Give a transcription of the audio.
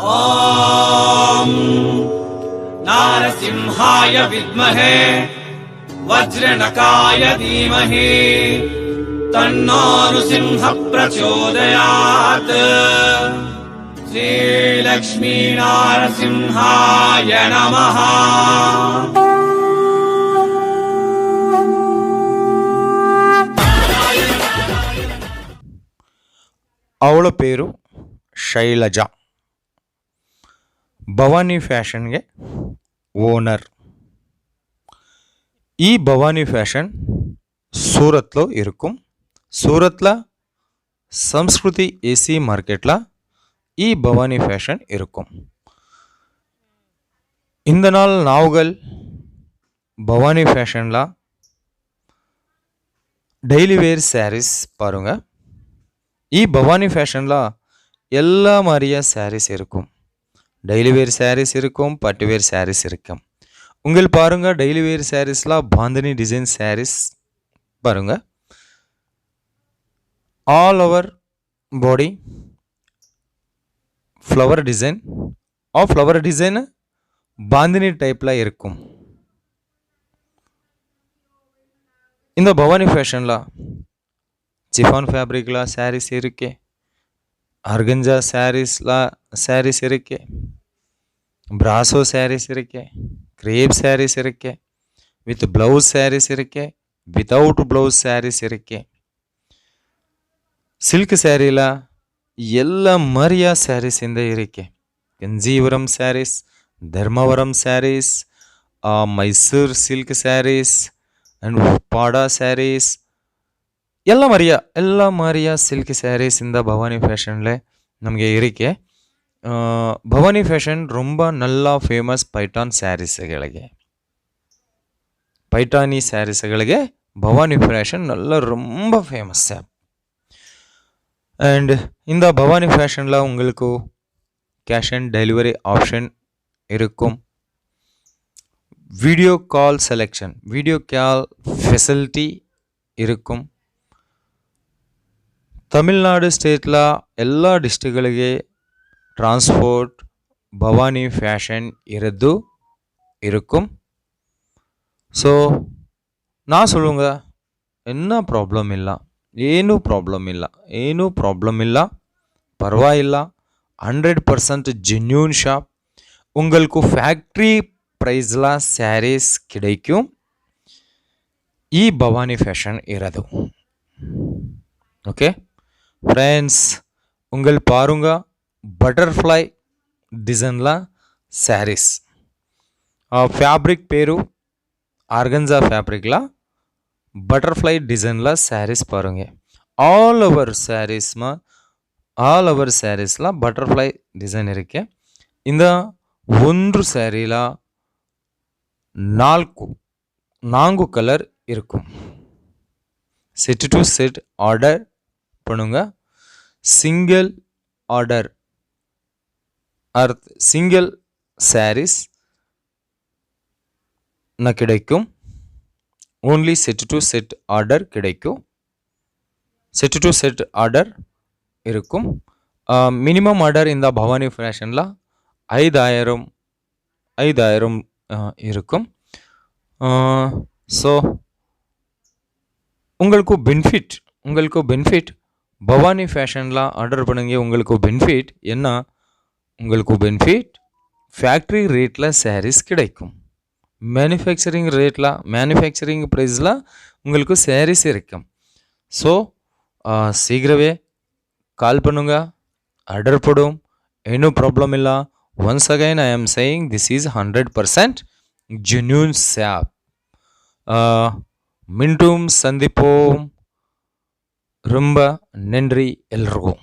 ॐ नारसिंहाय विद्महे वज्रनकाय धीमहि तन्नो नृसिंह प्रचोदयात्। श्रीलक्ष्मी नारसिंहाय नमः। ಅವಳ పేరు ಶೈಲಜ. ಭವಾನಿ ಫ್ಯಾಷನ್ಗೆ ఓనర్. ఈ భవానీ ఫ్యాషన్ సూరత్లో ఇరుక్కుం. సూరత్ల సంస్కృతి ఏసీ మార్కెట్ల ఈ భవానీ ఫ్యాషన్ ఇరుక్కుం. இந்த நாள் நாவுகள் பவானி ஃபேஷனில் டெய்லி வேர் சாரீஸ் பாருங்க. ಈ பவானி ஃபேஷனில் எல்லா மாதிரியா சாரீஸ் இருக்கும். டெய்லி வேர் சாரீஸ் இருக்கும், பட்டு வேர் சாரீஸ் இருக்கும். உங்கள் பாருங்க டெய்லி வேர் சாரீஸில் பாந்தினி டிசைன் சாரீஸ் பாருங்க. All over body flower design. Flower design bandhani டைப்பில் இருக்கும். இந்த பவானி ஃபேஷனில் சிஃபான் ஃபேப்ரிக்கில் சாரீஸ் இருக்கு. ஆர்கஞ்சா சாரீஸ் இருக்கு. பிராசோ சாரீஸ் இருக்கு. கிரேப் சாரீஸ் இருக்கு. வித் ப்ளவுஸ் சாரீஸ் இருக்கு. வித்தவுட் ப்ளவுஸ் சாரீஸ் இருக்கு. சில்க் சாரியில் எல்லா மாதிரியா சாரீஸ் இந்த இருக்கு. கஞ்சிபுரம் சாரீஸ், தர்மவரம் சாரீஸ், மைசூர் சில்க் சாரீஸ் அண்ட் உப்பாடா சாரீஸ், ಎಲ್ಲ ಮಾರಿಯ ಸಿಲ್ಕ್ ಸ್ಯಾರೀಸ್ ಇಂದ ಭವಾನಿ ಫ್ಯಾಷನ್ಲೆ ನಮಗೆ ಇರಿಕೆ. ಭವಾನಿ ಫ್ಯಾಷನ್ ரொம்ப நல்ல ಫೇಮಸ್ ಪೈಠಾನ್ ಸ್ಯಾರೀಸ್ಗಳಿಗೆ. பைட்டானி சாரீஸ்களுக்கு பவானி ஃபேஷன் நல்ல ரொம்ப ஃபேமஸ். அண்ட் இந்த பவானி ஃபேஷனில் உங்களுக்கு கேஷ் அண்ட் டெலிவரி ஆப்ஷன் இருக்கும். Video call selection, video call facility இருக்கும். ತಮಿಳ್ನಾಡು ಸ್ಟೇಟ್ಲ ಎಲ್ಲ ಡಿಸ್ಟ್ರಿಕ್ಗಳಿಗೆ ಟ್ರಾನ್ಸ್ಪೋರ್ಟ್ பவானி ஃபேஷன் இருக்கும். ஸோ நான் சொல்லுங்க, என்ன ಪ್ರಾಬ್ಲಮ್ ಇಲ್ಲ, ಏನೂ ಪ್ರಾಬ್ಲಮ್ ಇಲ್ಲ, ಪರವಾಗಿಲ್ಲ. 100% ஜென்யூன் ஷாப். உங்களுக்கு ஃபேக்ட்ரி ப்ரைஸில் சாரீஸ் கிடைக்கும். ಈ பவானி ஃபேஷன் ಇರೋದು. ஓகே ஃப்ரெண்ட்ஸ், உங்கள் பாருங்க பட்டர்ஃப்ளை டிசைனில் சாரீஸ். ಫ್ಯಾಬ್ರಿಕ್ பேரு ஆர்கன்சா ஃபேப்ரிக்கில் பட்டர்ஃப்ளை டிசைனில் சாரீஸ் பாருங்க. ஆல் ஓவர் சாரீஸில் பட்டர்ஃப்ளை டிசைன் இருக்கு. இந்த ಒಂದು ಸ್ಯಾರಿಲ 4 ಕಲರ್ இருக்கும். செட் டு செட் ஆர்டர் பண்ணுங்க. சிங்கிள் ஆர்டர் சிங்கிள் சாரீஸ் கிடைக்கும். Only set to set order கிடைக்கும். செட் டு செட் ஆர்டர் இருக்கும். மினிமம் ஆர்டர் இந்த பவானி ஃபேஷனில் 5000 இருக்கும். ஸோ உங்களுக்கு பெனிஃபிட் பவானி ஃபேஷனில் ஆர்டர் பண்ணுங்க. உங்களுக்கு பெனிஃபிட் என்ன? உங்களுக்கு பெனிஃபிட் ஃபேக்ட்ரி ரேட்டில் சாரீஸ் கிடைக்கும். மேனுஃபேக்சரிங் ப்ரைஸில் உங்களுக்கு சாரீஸ் இருக்கும். ஸோ சீக்கிரவே கால் பண்ணுங்க, ஆர்டர் போடும், இன்னும் ப்ராப்ளம் இல்லை. ஒன்ஸ் அகைன் ஐ ஆம் saying this is 100% genuine shop. மீண்டும் சந்திப்போம். ரொம்ப நன்றி எல்லோருக்கும்.